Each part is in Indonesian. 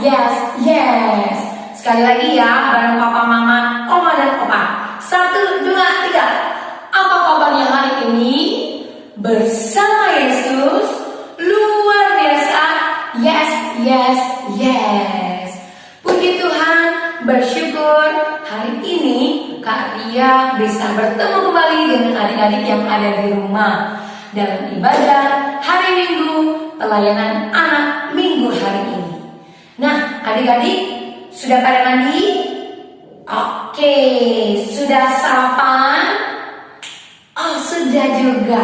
yes, yes. Sekali lagi ya, bareng papa, mama, oma, dan opa. 1, 2, 3. Apa kabarnya hari ini? Bersama Yesus, luar biasa. Yes, yes, yes. Puji Tuhan, bersyukur hari ini Kak Ria bisa bertemu kembali dengan adik-adik yang ada di rumah dalam ibadah hari Minggu, pelayanan anak Minggu hari ini. Nah, adik-adik sudah pada mandi? Oke, sudah sarapan? Oh, sudah juga.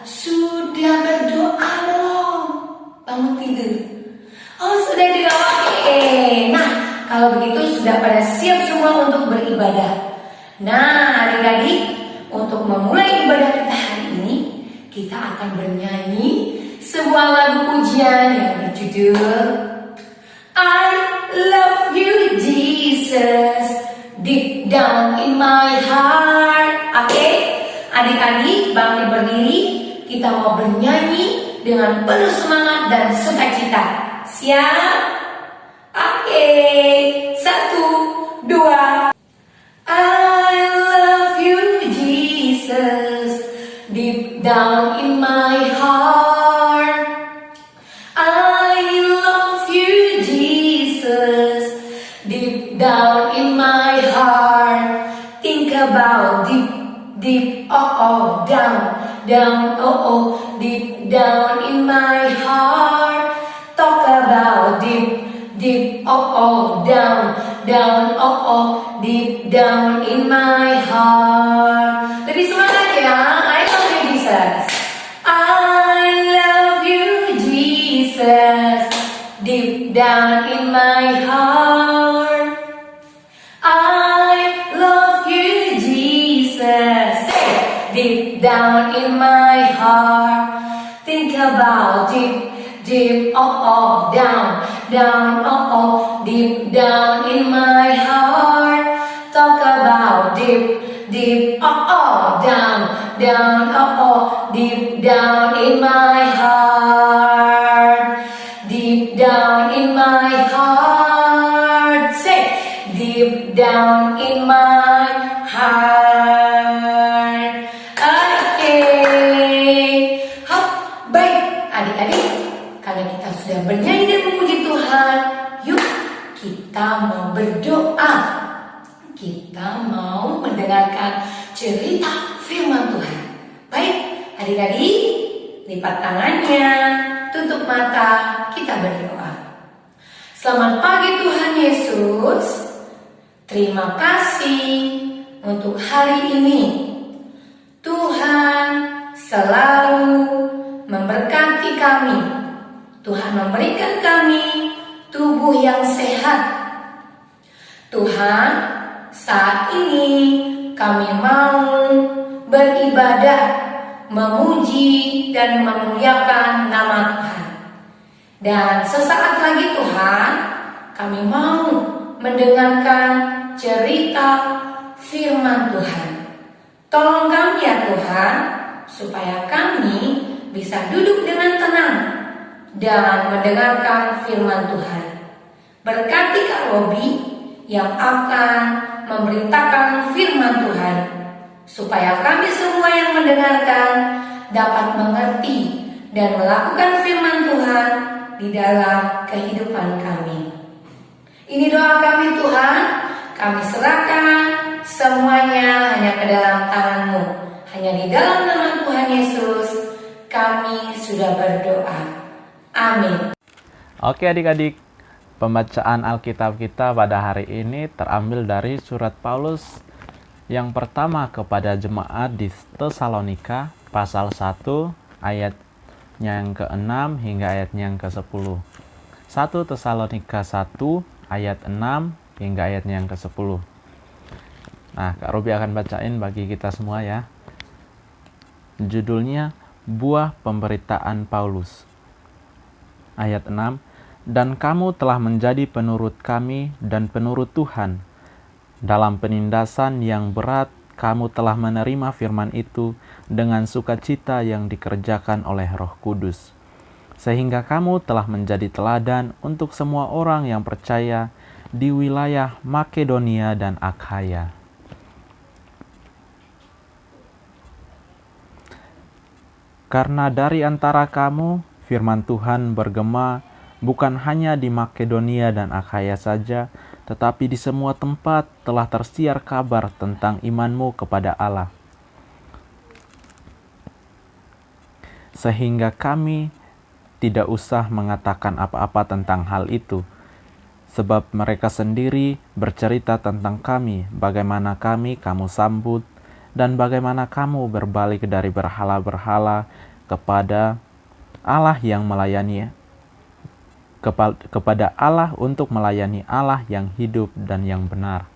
Sudah berdoa belum? Bangun tidur? Oh, sudah juga. Oke. Nah, kalau begitu sudah pada siap semua untuk beribadah. Nah, adik-adik, untuk memulai ibadah kita hari ini, kita akan bernyanyi sebuah lagu pujian yang berjudul I love you Jesus, deep down in my heart. Oke, adik-adik bangkit berdiri, kita mau bernyanyi dengan penuh semangat dan sukacita. Siap? Oke, 1, 2. I love you Jesus, deep down in my heart. I love you Jesus, deep down in my heart. Think about deep, deep, oh, down, down, oh, deep down in my heart. Talk about deep, deep, oh, down, down, oh, deep down in my heart. Lebih semangat ya. I love you Jesus. I love you Jesus, deep down in my heart. I love you Jesus, say, deep down in my heart. Think about deep, deep, oh, down, down, oh, deep down in my heart. Talk about deep, deep, oh, down, down, oh, deep down in my heart. Deep down in my heart. Say, deep down in my heart. Oke. Hop, baik adik-adik, karena kita sudah bernyanyi dan memuji Tuhan, yuk kita mau berdoa. Kita mau mendengarkan cerita firman Tuhan. Baik, adik-adik, lipat tangannya, tutup mata, kita berdoa. Selamat pagi Tuhan Yesus. Terima kasih untuk hari ini. Tuhan selalu memberkati kami. Tuhan memberikan kami tubuh yang sehat. Tuhan, saat ini kami mau beribadah, memuji dan memuliakan nama Tuhan. Dan sesaat lagi Tuhan, kami mau mendengarkan cerita firman Tuhan. Tolong kami ya Tuhan, supaya kami bisa duduk dengan tenang dan mendengarkan firman Tuhan. Berkati Kak Robi yang akan memberitakan firman Tuhan, supaya kami semua yang mendengarkan dapat mengerti dan melakukan firman Tuhan di dalam kehidupan kami. Ini doa kami Tuhan, kami serahkan semuanya hanya ke dalam tangan-Mu. Hanya di dalam nama Tuhan Yesus kami sudah berdoa. Amin. Oke adik-adik, pembacaan Alkitab kita pada hari ini terambil dari surat Paulus yang pertama kepada jemaat di Tesalonika, pasal 1 ayatnya yang ke-6 hingga ayatnya yang ke-10. 1 Tesalonika 1 ayat 6 hingga ayatnya yang ke-10. Nah, Kak Robi akan bacain bagi kita semua ya. Judulnya Buah Pemberitaan Paulus. Ayat 6, dan kamu telah menjadi penurut kami dan penurut Tuhan. Dalam penindasan yang berat, kamu telah menerima firman itu dengan sukacita yang dikerjakan oleh Roh Kudus. sehingga kamu telah menjadi teladan untuk semua orang yang percaya di wilayah Makedonia dan Akhaya. Karena dari antara kamu, firman Tuhan bergema bukan hanya di Makedonia dan Akhaya saja, tetapi di semua tempat telah tersiar kabar tentang imanmu kepada Allah. Sehingga kami tidak usah mengatakan apa-apa tentang hal itu, sebab mereka sendiri bercerita tentang kami, bagaimana kamu sambut, dan bagaimana kamu berbalik dari berhala-berhala kepada Allah yang melayani kepada Allah untuk melayani Allah yang hidup dan yang benar,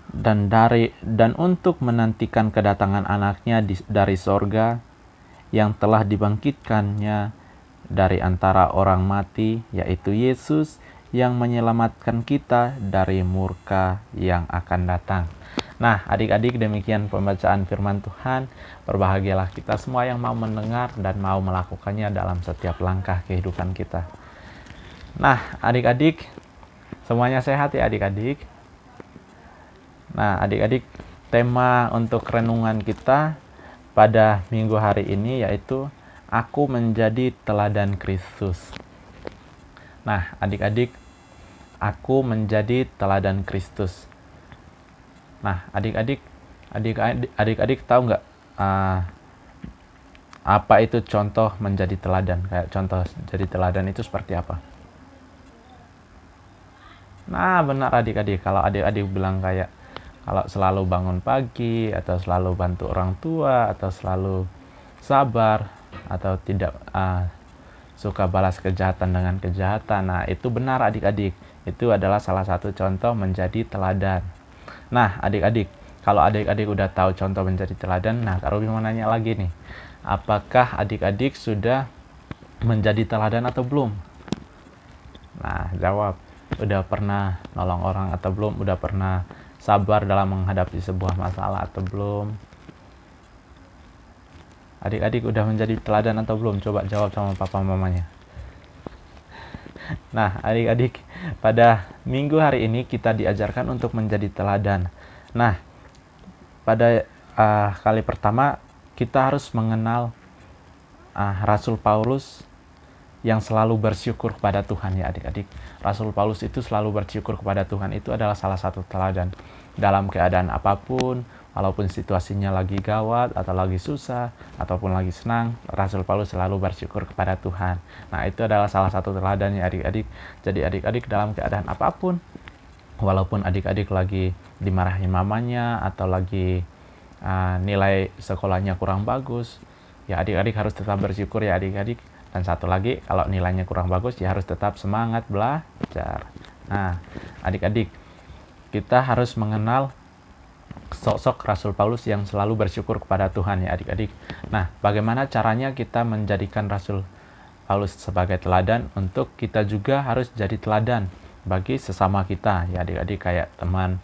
dan untuk menantikan kedatangan anaknya dari sorga yang telah dibangkitkannya dari antara orang mati, yaitu Yesus yang menyelamatkan kita dari murka yang akan datang. Nah, adik-adik, demikian pembacaan firman Tuhan. Berbahagialah kita semua yang mau mendengar dan mau melakukannya dalam setiap langkah kehidupan kita. Nah, adik-adik, semuanya sehat ya adik-adik. Nah, adik-adik, tema untuk renungan kita pada minggu hari ini yaitu Aku menjadi teladan Kristus. Nah, adik-adik, aku menjadi teladan Kristus. Nah, adik-adik tahu nggak apa itu contoh menjadi teladan? Kayak contoh jadi teladan itu seperti apa? Nah, benar adik-adik. Kalau adik-adik bilang kayak kalau selalu bangun pagi, atau selalu bantu orang tua, atau selalu sabar, atau tidak suka balas kejahatan dengan kejahatan. Nah, itu benar adik-adik. Itu adalah salah satu contoh menjadi teladan. Nah, adik-adik, kalau adik-adik udah tahu contoh menjadi teladan, nah Kak Ruby mau nanya lagi nih. Apakah adik-adik sudah menjadi teladan atau belum? Nah, jawab. Udah pernah nolong orang atau belum? Udah pernah sabar dalam menghadapi sebuah masalah atau belum? Adik-adik udah menjadi teladan atau belum? Coba jawab sama papa mamanya. Nah, adik-adik, pada minggu hari ini kita diajarkan untuk menjadi teladan. Nah, pada kali pertama kita harus mengenal Rasul Paulus yang selalu bersyukur kepada Tuhan ya adik-adik. Rasul Paulus itu selalu bersyukur kepada Tuhan. Itu adalah salah satu teladan. Dalam keadaan apapun, walaupun situasinya lagi gawat atau lagi susah ataupun lagi senang, Rasul Paulus selalu bersyukur kepada Tuhan. Nah, itu adalah salah satu teladannya adik-adik. Jadi adik-adik dalam keadaan apapun, walaupun adik-adik lagi dimarahin mamanya atau lagi nilai sekolahnya kurang bagus, ya adik-adik harus tetap bersyukur ya adik-adik. Dan satu lagi, kalau nilainya kurang bagus ya harus tetap semangat belajar. Nah, adik-adik, kita harus mengenal sosok Rasul Paulus yang selalu bersyukur kepada Tuhan ya adik-adik. Nah, bagaimana caranya kita menjadikan Rasul Paulus sebagai teladan? Untuk kita juga harus jadi teladan bagi sesama kita ya adik-adik, kayak teman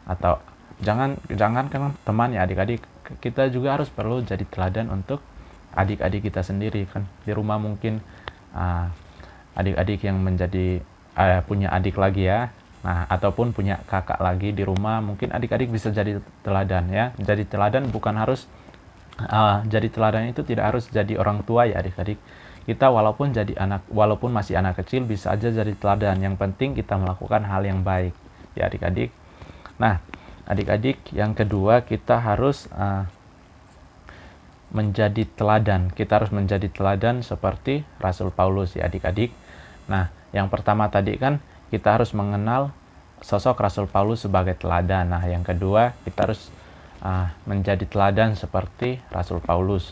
atau jangan kan teman ya adik-adik, kita juga harus perlu jadi teladan untuk adik-adik kita sendiri kan. Di rumah mungkin adik-adik yang menjadi punya adik lagi ya. Nah, ataupun punya kakak lagi di rumah, mungkin adik-adik bisa jadi teladan ya. Jadi teladan bukan harus jadi teladan itu tidak harus jadi orang tua ya adik-adik. Kita walaupun masih anak kecil bisa aja jadi teladan. Yang penting kita melakukan hal yang baik ya adik-adik. Nah, adik-adik, yang kedua kita harus menjadi teladan. Kita harus menjadi teladan seperti Rasul Paulus ya adik-adik. Nah, yang pertama tadi kan kita harus mengenal sosok Rasul Paulus sebagai teladan. Nah, yang kedua kita harus menjadi teladan seperti Rasul Paulus.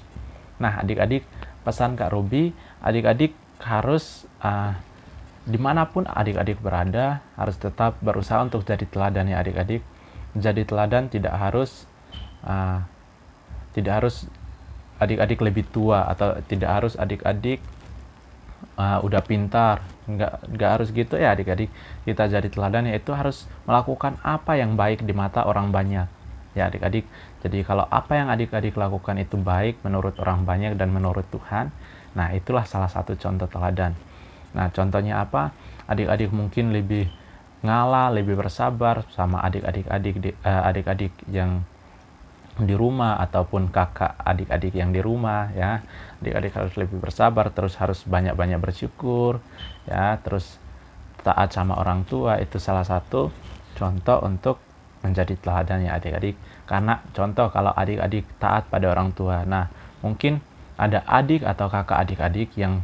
Nah, adik-adik, pesan Kak Ruby, adik-adik harus dimanapun adik-adik berada harus tetap berusaha untuk jadi teladan ya adik-adik. Jadi teladan tidak harus adik-adik lebih tua, atau tidak harus adik-adik udah pintar, nggak harus gitu ya adik-adik. Kita jadi teladan yaitu harus melakukan apa yang baik di mata orang banyak ya adik-adik. Jadi kalau apa yang adik-adik lakukan itu baik menurut orang banyak dan menurut Tuhan, Nah, itulah salah satu contoh teladan. Nah, contohnya apa? Adik-adik mungkin lebih ngalah, lebih bersabar sama adik-adik yang di rumah ataupun kakak adik-adik yang di rumah ya. Adik-adik harus lebih bersabar, terus harus banyak-banyak bersyukur ya, terus taat sama orang tua. Itu salah satu contoh untuk menjadi teladan ya adik-adik. Karena contoh kalau adik-adik taat pada orang tua, nah mungkin ada adik atau kakak adik-adik yang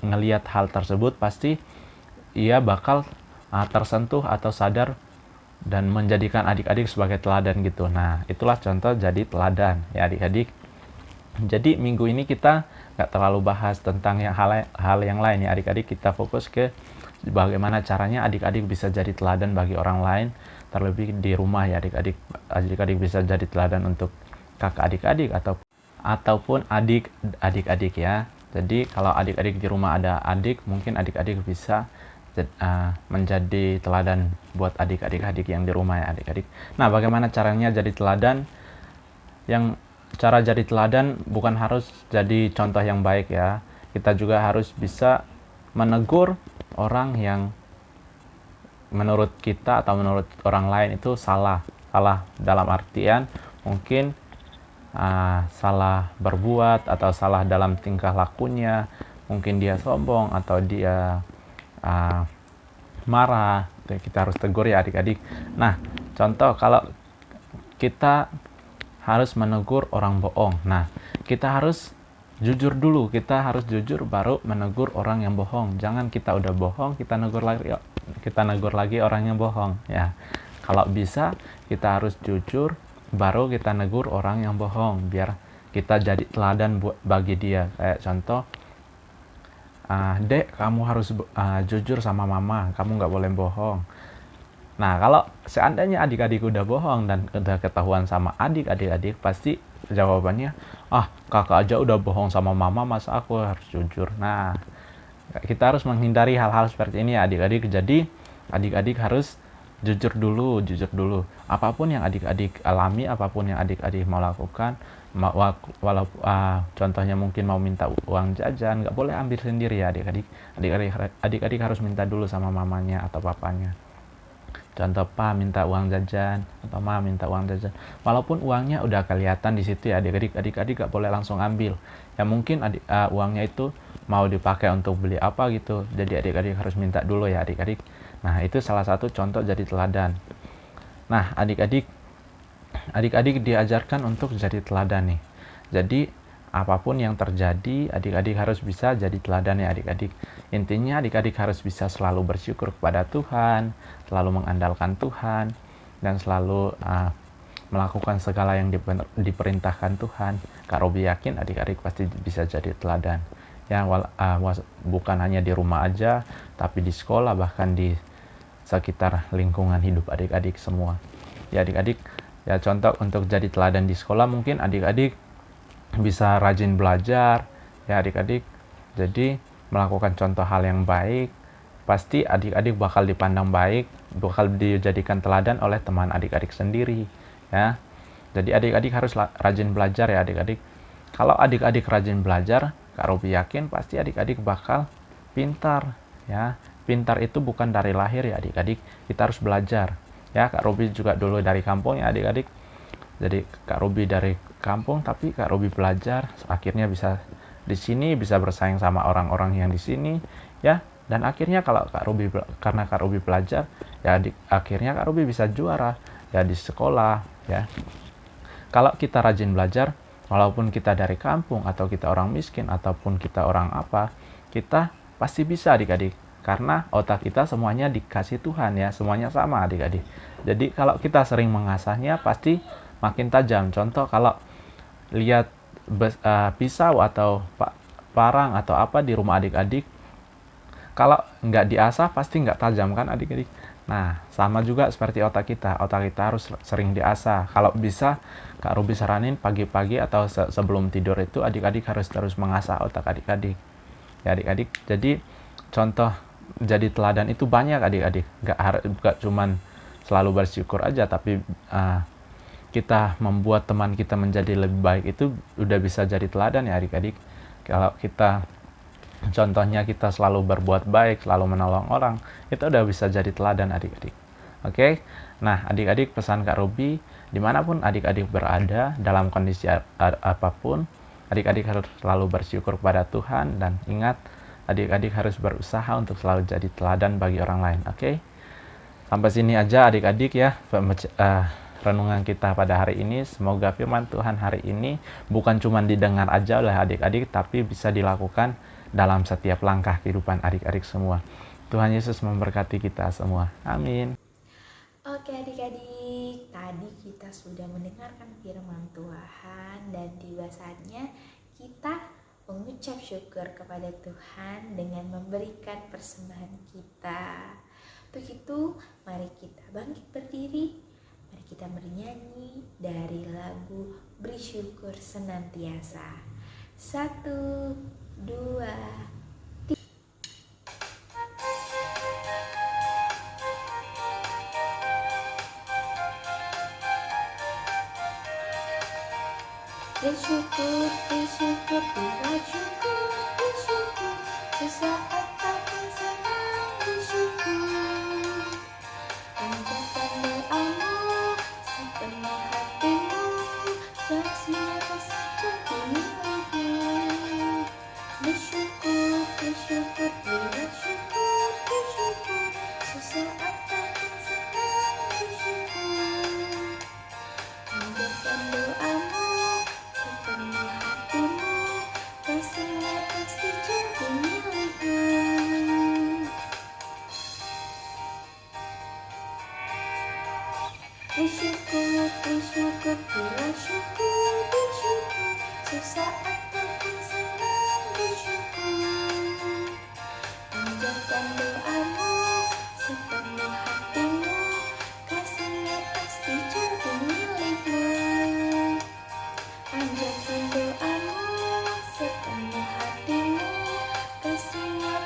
ngelihat hal tersebut, pasti ia bakal tersentuh atau sadar dan menjadikan adik-adik sebagai teladan gitu. Nah, itulah contoh jadi teladan ya adik-adik. Jadi minggu ini kita nggak terlalu bahas tentang hal yang lain ya adik-adik. Kita fokus ke bagaimana caranya adik-adik bisa jadi teladan bagi orang lain, terlebih di rumah ya adik-adik. Adik-adik bisa jadi teladan untuk kakak adik-adik ataupun adik-adik ya. Jadi kalau adik-adik di rumah ada adik, mungkin adik-adik bisa menjadi teladan buat adik-adik yang di rumah ya adik-adik. Nah, bagaimana caranya jadi teladan? Cara jadi teladan bukan harus jadi contoh yang baik ya. Kita juga harus bisa menegur orang yang menurut kita atau menurut orang lain itu salah dalam artian mungkin salah berbuat atau salah dalam tingkah lakunya, mungkin dia sombong atau dia marah, kita harus tegur ya adik-adik. Nah, contoh kalau kita harus menegur orang bohong, nah kita harus jujur dulu, kita harus jujur baru menegur orang yang bohong. Jangan kita udah bohong kita negur lagi orang yang bohong ya. Kalau bisa kita harus jujur baru kita negur orang yang bohong, biar kita jadi teladan bagi dia. Kayak contoh, Dek, kamu harus jujur sama mama, kamu nggak boleh bohong. Nah, kalau seandainya adik-adik udah bohong dan udah ketahuan sama adik-adik, pasti jawabannya, kakak aja udah bohong sama mama, masa aku harus jujur. Nah, kita harus menghindari hal-hal seperti ini ya adik-adik. Jadi, adik-adik harus jujur dulu. Apapun yang adik-adik alami, apapun yang adik-adik mau lakukan, contohnya mungkin mau minta uang jajan, nggak boleh ambil sendiri ya adik-adik. Adik-adik harus minta dulu sama mamanya atau papanya. Contoh, Pa minta uang jajan atau Ma minta uang jajan, walaupun uangnya udah kelihatan di situ ya adik-adik nggak boleh langsung ambil ya. Mungkin uangnya itu mau dipakai untuk beli apa gitu, jadi adik-adik harus minta dulu ya adik-adik. Nah, itu salah satu contoh jadi teladan. Nah, adik-adik diajarkan untuk jadi teladan nih. Jadi apapun yang terjadi, adik-adik harus bisa jadi teladan ya adik-adik. Intinya adik-adik harus bisa selalu bersyukur kepada Tuhan, selalu mengandalkan Tuhan, dan selalu melakukan segala yang diperintahkan Tuhan. Kak Robi yakin adik-adik pasti bisa jadi teladan. Ya, bukan hanya di rumah aja, tapi di sekolah, bahkan di sekitar lingkungan hidup adik-adik semua. Ya adik-adik, ya contoh untuk jadi teladan di sekolah, mungkin adik-adik bisa rajin belajar ya adik-adik. Jadi melakukan contoh hal yang baik, pasti adik-adik bakal dipandang baik, bakal dijadikan teladan oleh teman adik-adik sendiri ya. Jadi adik-adik harus rajin belajar ya adik-adik. Kalau adik-adik rajin belajar, Kak Robi yakin pasti adik-adik bakal pintar ya. Pintar itu bukan dari lahir ya adik-adik, kita harus belajar ya. Kak Robi juga dulu dari kampung ya adik-adik. Jadi Kak Robi dari kampung, tapi Kak Robi belajar, akhirnya bisa di sini, bisa bersaing sama orang-orang yang di sini ya. Dan akhirnya karena Kak Robi belajar ya, akhirnya Kak Robi bisa juara ya di sekolah ya. Kalau kita rajin belajar, walaupun kita dari kampung atau kita orang miskin ataupun kita orang apa, kita pasti bisa adik-adik. Karena otak kita semuanya dikasih Tuhan ya, semuanya sama adik-adik. Jadi kalau kita sering mengasahnya pasti makin tajam. Contoh, kalau lihat pisau atau parang atau apa di rumah adik-adik, kalau nggak diasah pasti nggak tajam kan adik-adik. Nah, sama juga seperti otak kita harus sering diasah. Kalau bisa, Kak Robi saranin pagi-pagi atau sebelum tidur itu adik-adik harus terus mengasah otak adik-adik ya adik-adik. Jadi contoh jadi teladan itu banyak adik-adik, nggak cuman selalu bersyukur aja, tapi kita membuat teman kita menjadi lebih baik itu udah bisa jadi teladan ya adik-adik. Kalau kita contohnya kita selalu berbuat baik, selalu menolong orang, itu udah bisa jadi teladan adik-adik. Oke, nah adik-adik, pesan Kak Robi, dimanapun adik-adik berada, dalam kondisi apapun, adik-adik harus selalu bersyukur kepada Tuhan, dan ingat, adik-adik harus berusaha untuk selalu jadi teladan bagi orang lain. Oke, sampai sini aja adik-adik ya, renungan kita pada hari ini. Semoga firman Tuhan hari ini bukan cuma didengar aja oleh adik-adik, tapi bisa dilakukan dalam setiap langkah kehidupan adik-adik semua. Tuhan Yesus memberkati kita semua. Amin. Oke adik-adik, tadi kita sudah mendengarkan firman Tuhan dan tiba saatnya kita mengucap syukur kepada Tuhan dengan memberikan persembahan kita. Untuk itu, mari kita bangkit berdiri, mari kita bernyanyi dari lagu Beri Syukur Senantiasa. 1, 2, 3. Bersyukur, bersyukur, bersyukur, bersyukur, sesaat akan senang bersyukur. Panjatkan doamu sepenuh hatimu, kasihnya pasti jadi milikmu. Bersyukur, bersyukur, bersyukur, bersyukur, sesaat akan senang bersyukur. Panjatkan doamu sepenuh hatimu, kasihnya pasti jadi milikmu. Bersyukur, bersyukur, bersyukur, bersyukur, sesaat akan senang bersyukur. Panjatkan doamu sepenuh hatimu, kasihnya pasti jadi milikmu. Panjatkan doamu sepenuh hatimu, kasihnya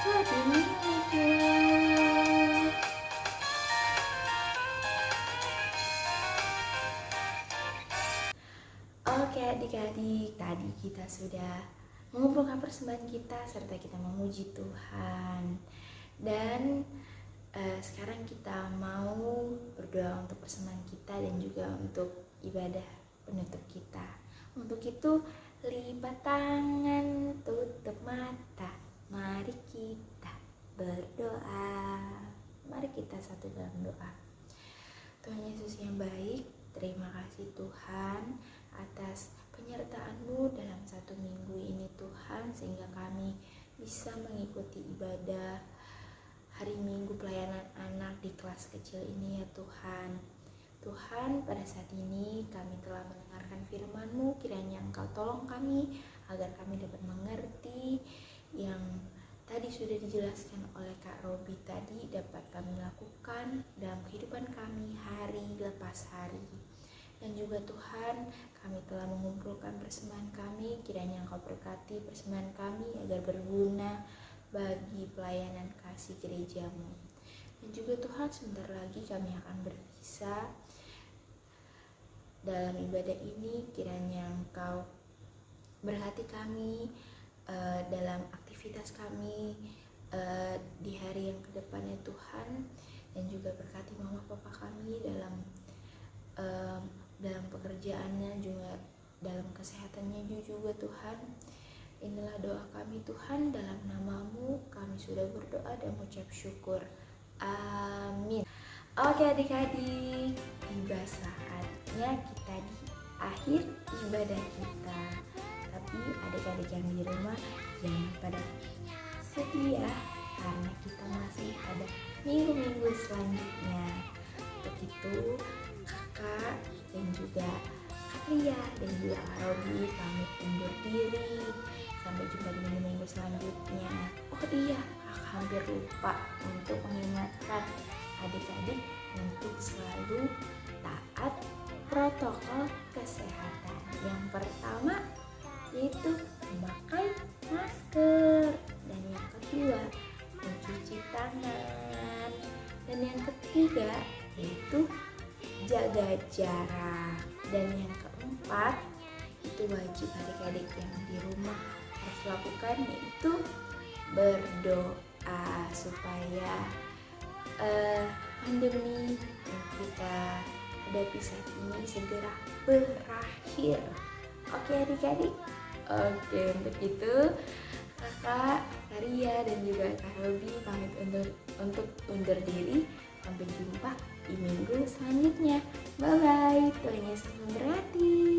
jadi milikmu. Oke adik-adik, tadi kita sudah mengumpulkan persembahan kita serta kita memuji Tuhan. Dan sekarang kita mau berdoa untuk persembahan kita dan juga untuk ibadah penutup kita. Untuk itu, lipat tangan, tutup mata, mari kita berdoa. Mari kita satu dalam doa. Tuhan Yesus yang baik, terima kasih Tuhan atas penyertaan-Mu dalam 1 minggu ini Tuhan, sehingga kami bisa mengikuti ibadah hari Minggu pelayanan anak di kelas kecil ini ya Tuhan. Tuhan, pada saat ini kami telah mendengarkan firman-Mu, kiranya Engkau tolong kami agar kami dapat mengerti yang tadi sudah dijelaskan oleh Kak Robi tadi, dapat kami lakukan dalam kehidupan kami hari lepas hari. Dan juga Tuhan, kami telah mengumpulkan persembahan kami, kiranya Engkau berkati persembahan kami agar berguna bagi pelayanan kasih gereja-Mu. Dan juga Tuhan, sebentar lagi kami akan berpisah dalam ibadah ini, kiranya Engkau berkati kami dalam aktivitas kami di hari yang kedepannya Tuhan, dan juga berkati mama papa kami dalam pekerjaannya, juga dalam kesehatannya juga Tuhan. Inilah doa kami Tuhan, dalam nama-Mu kami sudah berdoa dan mengucap syukur. Amin. Oke adik-adik, tiba saatnya kita di akhir ibadah kita. Tapi adik-adik yang di rumah jangan pada sedih ya, karena kita masih ada minggu-minggu selanjutnya. Begitu kakak dan juga Kak Lia dan juga Kak Robi pamit undur diri. Sampai jumpa di minggu-minggu selanjutnya. Oh iya, aku hampir lupa untuk mengingatkan adik-adik untuk selalu taat protokol kesehatan. Yang pertama yaitu memakai masker, dan yang kedua mencuci tangan, dan yang ketiga yaitu jaga jarak, dan yang keempat itu wajib adik-adik yang di rumah harus lakukan, yaitu berdoa supaya pandemi yang kita hadapi saat ini segera berakhir. Oke adik-adik? Oke, untuk itu Kakak Karia dan juga Kak Robi pamit untuk undur diri. Sampai jumpa di minggu selanjutnya. Bye bye. Tuhan Yesus memberkati.